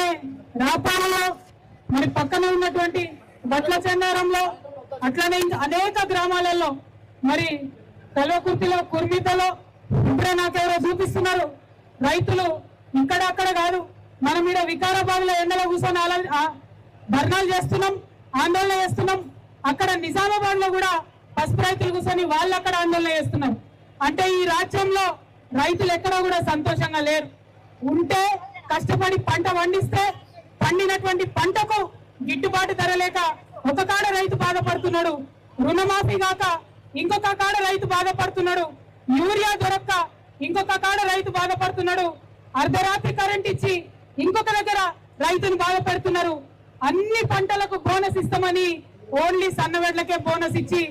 అట్లనే రాపాలలో మరి పక్కన ఉన్నటువంటి బట్ల చెన్నారంలో అట్లనే అనేక గ్రామాలలో మరి కల్వకుర్తిలో కుర్మితలో ఇప్పుడే నాకెవరో చూపిస్తున్నారు రైతులు ఇక్కడ అక్కడ కాదు మనం ఇక్కడ వికారాబాద్ లో ఎండలో కూర్చొని ధర్నాలు చేస్తున్నాం ఆందోళన చేస్తున్నాం అక్కడ నిజామాబాద్ లో కూడా పసుపు రైతులు కూర్చొని వాళ్ళు అక్కడ ఆందోళన చేస్తున్నారు అంటే ఈ రాజ్యంలో రైతులు ఎక్కడా కూడా సంతోషంగా లేరు ఉంటే కష్టపడి పంట పండిస్తే పండినటువంటి పంటకు గిట్టుబాటు ధర లేక ఒక కాడ రైతు బాధపడుతున్నాడు రుణమాఫీ కాక ఇంకొక కాడ రైతు బాధపడుతున్నాడు యూరియా దొరక్క ఇంకొక కాడ రైతు బాధపడుతున్నాడు అర్ధరాత్రి కరెంట్ ఇచ్చి ఇంకొక దగ్గర రైతును బాధపడుతున్నారు అన్ని పంటలకు బోనస్ ఇస్తామని ఓన్లీ సన్నవెడ్లకే బోనస్ ఇచ్చి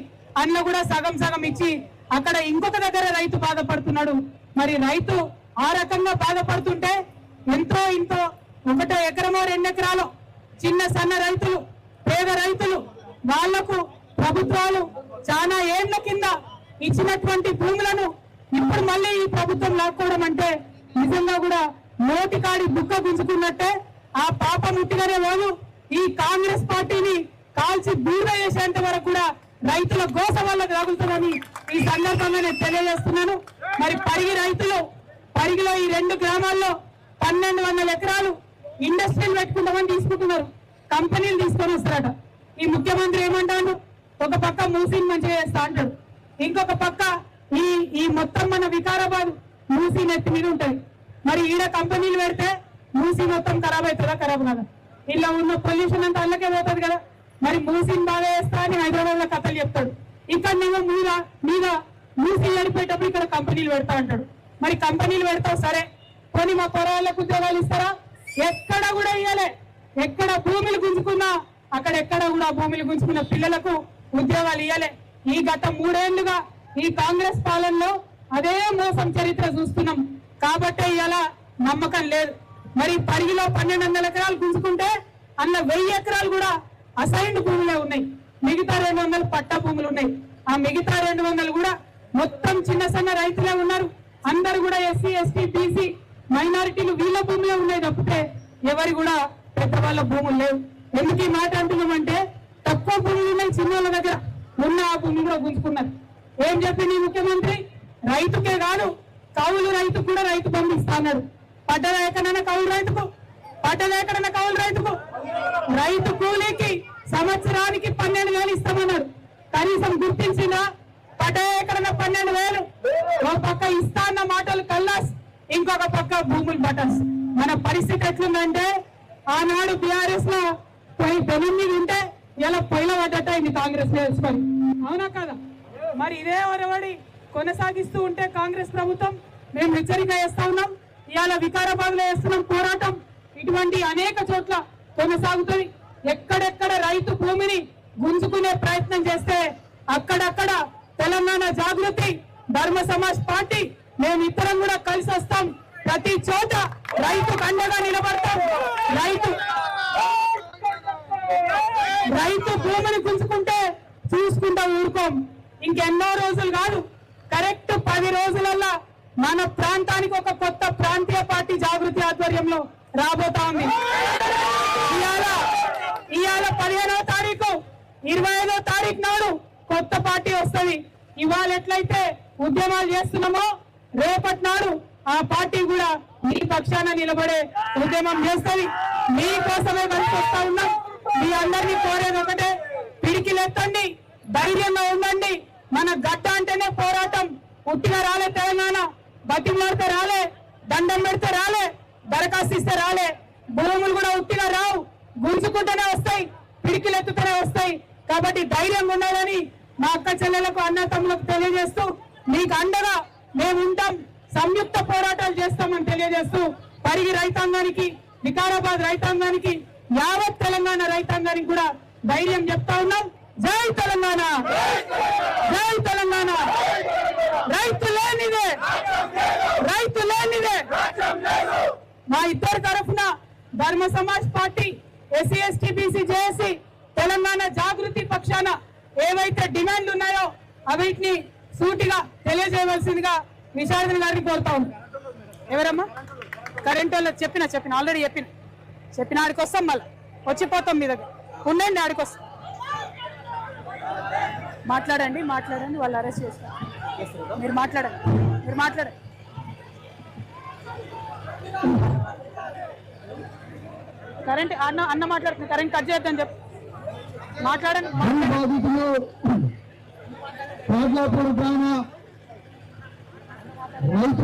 అన్న కూడా సగం సగం ఇచ్చి అక్కడ ఇంకొక దగ్గర రైతు బాధపడుతున్నాడు మరి రైతు ఆ రకంగా బాధపడుతుంటే ఎంతో ఇంతో 1 ఎకరమో 2 ఎకరాలు చిన్న సన్న రైతులు పేద రైతులు వాళ్లకు ప్రభుత్వాలు చాలా ఏళ్ల కింద ఇచ్చినటువంటి భూములను ఇప్పుడు మళ్ళీ ఈ ప్రభుత్వం లాక్కోవడం అంటే నిజంగా కూడా నోటికాడి బుక్క గుంజుకున్నట్టే ఆ పాపం ఉట్టిగానే లేదు ఈ కాంగ్రెస్ పార్టీని కాల్చి బూర చేసేంత వరకు కూడా రైతుల గోస వల్ల తగులుతుందని ఈ సందర్భంగా నేను తెలియజేస్తున్నాను మరి పరిగి రైతులు పరిగిలో ఈ 2 గ్రామాల్లో 1200 ఎకరాలు ఇండస్ట్రీలు పెట్టుకుంటామని తీసుకుంటున్నారు కంపెనీలు తీసుకొని వస్తారట ఈ ముఖ్యమంత్రి ఏమంటాడు ఒక పక్క మూసీని మంచిగా చేస్తా అంటాడు ఇంకొక పక్క ఈ మొత్తం మన వికారాబాద్ మూసీ నెత్తి మీద ఉంటది మరి ఈడ కంపెనీలు పెడితే మూసీ మొత్తం ఖరాబ్ అవుతుందా ఖరాబ్ కదా ఇలా ఉన్న పొల్యూషన్ అంతా అల్లకే పోతుంది కదా మరి మూసీని బాగా వేస్తా అని హైదరాబాద్ లో కథలు చెప్తాడు ఇక్కడ నేను మీద మూసీ నడిపేటప్పుడు ఇక్కడ కంపెనీలు పెడతా అంటాడు మరి కంపెనీలు పెడతావు సరే కొని మా పొరాళ్ళకు ఉద్యోగాలు ఇస్తారా ఎక్కడ కూడా ఇయ్యలే ఎక్కడ భూములు గుంజుకున్నా అక్కడెక్కడ కూడా భూములు గుంజుకున్న పిల్లలకు ఉద్యోగాలు ఇయ్యలే ఈ గత 3 ఏళ్లుగా ఈ కాంగ్రెస్ పాలనలో అదే మోసం చరిత్ర చూస్తున్నాం కాబట్టి ఇలా నమ్మకం లేదు మరి పరిగిలో 1200 ఎకరాలు గుంజుకుంటే అన్న 1000 ఎకరాలు కూడా అసైన్డ్ భూములే ఉన్నాయి మిగతా 200 పట్టా భూములు ఉన్నాయి ఆ మిగతా 200 కూడా మొత్తం చిన్న సన్న రైతులే ఉన్నారు అందరు కూడా ఎస్సీ ఎస్టీ బీసీ మైనారిటీలు వీళ్ళ భూములే ఉన్నాయి తప్పితే ఎవరి కూడా పెద్దవాళ్ళ భూములు లేవు ఎందుకు ఈ మాట అంటున్నామంటే తక్కువ భూములు ఉన్నాయి చిన్నోళ్ళ దగ్గర ఉన్న ఆ భూమి కూడా గుంజుకున్నారు ఏం చెప్పింది ముఖ్యమంత్రి రైతుకే కాదు కౌలు రైతుకు కూడా రైతు బంధు ఇస్తా అన్నాడు పడ్డదా ఎక్కడైనా కౌలు రైతుకు పడ్డదా ఎక్కడైనా కౌలు రైతుకు రైతు కూలీకి సంవత్సరానికి 12,000 ఇస్తామన్నాడు కనీసం గుర్తించిందా పడ్డా ఎక్కడైనా 12,000 ఒక పక్క ఇస్తా అన్న మాటలు కల్లాస్ ఇంకొక పక్క భూములు బటన్స్ మన పరిస్థితి ఎట్లుందంటే ఆనాడు బీఆర్ఎస్ లో 9 ఉంటే ఇలా పొయ్యిల పడ్డట ఇది కాంగ్రెస్ నేర్చుకొని అవునా కదా మరి ఇదే ఒరవడి కొనసాగిస్తూ ఉంటే కాంగ్రెస్ ప్రభుత్వం మేము హెచ్చరిక చేస్తా ఉన్నాం ఇవాళ వికారాబాద్ లో చేస్తున్నాం పోరాటం ఇటువంటి అనేక చోట్ల కొనసాగుతుంది ఎక్కడెక్కడ రైతు భూమిని గుంజుకునే ప్రయత్నం చేస్తే అక్కడక్కడ తెలంగాణ జాగృతి ధర్మ సమాజ్ పార్టీ మేము ఇద్దరం కూడా కలిసి వస్తాం ప్రతి చోట రైతుకు అండగా నిలబడతాం రైతు భూమిని గుంజుకుంటే చూసుకుంటా ఊరుకోం ఇంకెన్నో రోజులు కాదు కరెక్ట్ 10 రోజులల్లా మన ప్రాంతానికి ఒక కొత్త ప్రాంతీయ పార్టీ జాగృతి ఆధ్వర్యంలో రాబోతా ఉంది ఇవాళ 15వ తారీఖు 25వ తారీఖు నాడు కొత్త పార్టీ వస్తుంది ఇవాళ ఎట్లయితే ఉద్యమాలు చేస్తున్నామో రేపటి నాడు ఆ పార్టీ కూడా మీ పక్షాన నిలబడే ఉద్యమం చేస్తుంది మీకోసమే కలిసి వస్తా ఉన్నాం మీ అందరినీ కోరేది ఒకటే పిడికిలెత్తండి ధైర్యంగా ఉండండి మన గడ్డ అంటేనే పోరాటం ఉట్టిగా రాలే తెలంగాణ బతిమలాడితే రాలే దండం పెడితే రాలే దరఖాస్తు ఇస్తే రాలే భూములు కూడా ఉట్టిగా రావు గుంజుకుంటూనే వస్తాయి పిడికిలెత్తుతూనే వస్తాయి కాబట్టి ధైర్యంగా ఉండాలని మా అక్క చెల్లెలకు అన్న తమ్ములకు తెలియజేస్తూ మీకు అండగా మేము ఉంటాం సంయుక్త పోరాటాలు చేస్తామని తెలియజేస్తూ పరిగి రైతాంగానికి వికారాబాద్ రైతాంగానికి యావత్ తెలంగాణ రైతాంగానికి కూడా ధైర్యం చెప్తా ఉన్నాం జై తెలంగాణ జై తెలంగాణ రైతు లేనిదే మా ఇద్దరు తరఫున Dharma Samaj party SC ST BC JAC Telangana Jagruthi పక్షాన ఏవైతే డిమాండ్లు ఉన్నాయో అవిటిని సూటిగా తెలియజేయవలసిందిగా విశారదన్ గారిని కోరుతా ఉన్నాం ఎవరమ్మా కరెంట్ వాళ్ళు చెప్పిన ఆల్రెడీ చెప్పిన చెప్పిన ఆడికి వస్తాం, మళ్ళీ వచ్చిపోతాం మీ దగ్గర. ఉండండి, ఆడికి వస్తాం. మాట్లాడండి, వాళ్ళు అరెస్ట్ చేస్తారు. మీరు మాట్లాడండి. కరెంట్ అన్న మాట్లాడుతుంది, కరెంట్ కట్ చేయొద్దని చెప్పి మాట్లాడండి. రైతు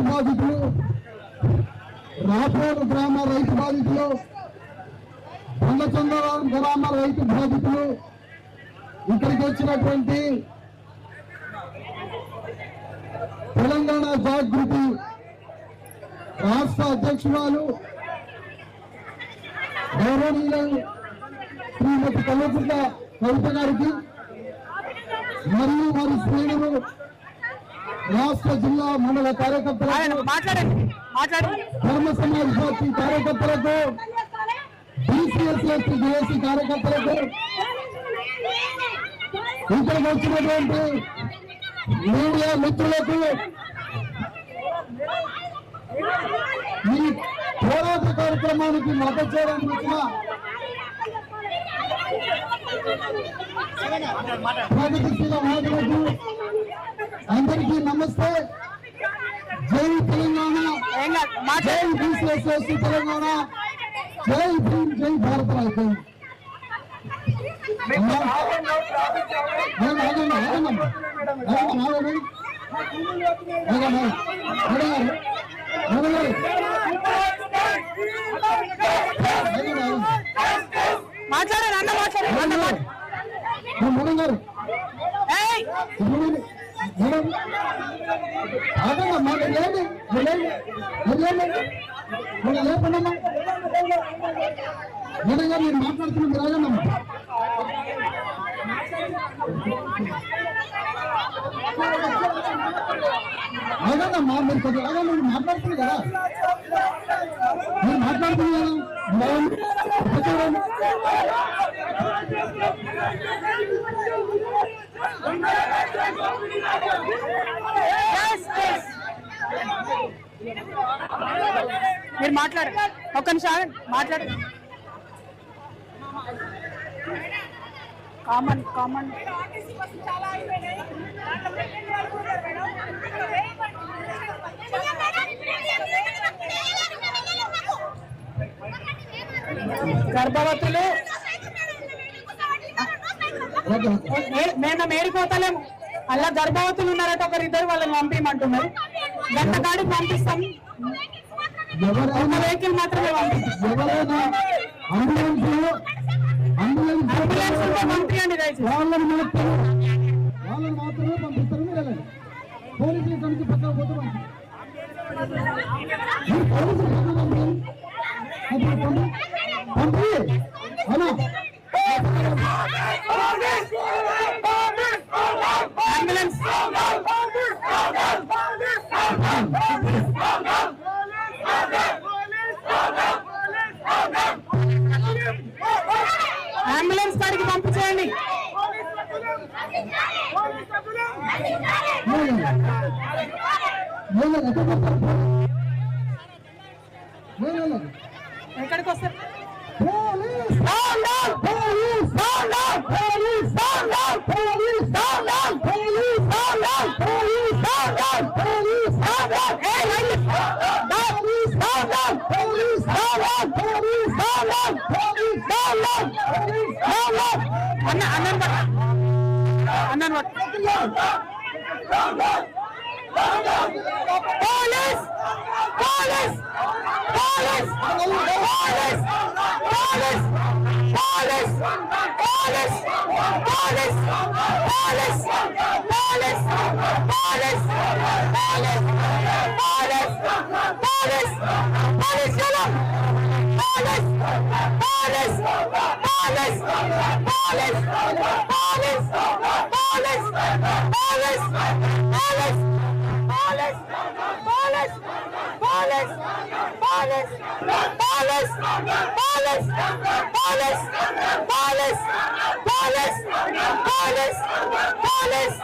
బాధితులు, రాపూర్ గ్రామ రైతు బాధితులు, బంగచంద్రరావు గ్రామ రైతు బాధితులు, ఇక్కడికి వచ్చినటువంటి తెలంగాణ జాగృతి రాష్ట్ర అధ్యక్షురాలు గౌరవనీయులు శ్రీమతి కల్వకుంట్ల కవిత గారికి మరియు వారి శ్రేణులు, రాష్ట్ర జిల్లా మండల కార్యకర్తలకు, ధర్మ సమాజ్ పార్టీ కార్యకర్తలకు, బీసీఎస్ఎస్టీ జేఏసీ కార్యకర్తలకు, ఇక్కడికి వచ్చినటువంటి మీడియా మిత్రులకు, ఈ పోరాట కార్యక్రమానికి మద్దతు చేయడానికి వచ్చిన ప్రగతిశీల నాయకులకు అందరికీ నమస్తే. జై తెలంగాణ, జై బీసీఎస్ఎస్టీ తెలంగాణ, జై భీమ్, జై భారత రాజ్యం. మాట్లాడారు అన్న మేడం గారు, మేడం ఆగమ్మా, లేండి లేపండమ్మా. మేడం గారు మీరు మాట్లాడుతున్నారు, మీరు ఆగమ్మా. ఆగమ్మా, మీరు కొద్దిగా ఆగండి, మీరు మాట్లాడుతున్నారు కదా, మీరు మాట్లాడుతున్నారు మీరు మాట్లాడండి, ఒక్క నిమిషం మాట్లాడండి. కామన్ గర్భవతులు మేము మేడిపోతలేము, అలా గర్భవతులు ఉన్నారట ఒకరిద్దరు, వాళ్ళని పంపించమంటున్నారు. గంట కాడికి పంపిస్తాం, ఒక వెహికల్ మాత్రమే పంపిస్తాం. అంబులెన్స్ పంపించండి దయచేసి. వాళ్ళని మాత్రమే పంపిస్తారు. మీరు పోలీసుల కమిటీ పక్కన పోతే పంపి అవునా అంబులెన్స్ అంబులెన్స్ కాడికి పంపించేయండి. ఎక్కడికి వస్తారు? అన్న police police police police police police police police police police police police police police చలో police police police police police police police police Police! Police! Police! Police! Police! Police! Police! Police! Police! Police! Police!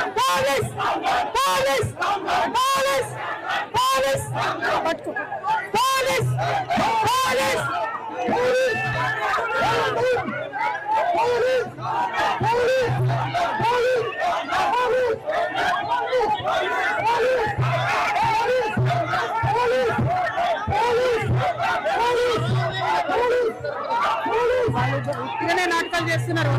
Police! Police! Police! Police! Police! Police! ఇకనే నాటకాలు చేస్తున్నారు.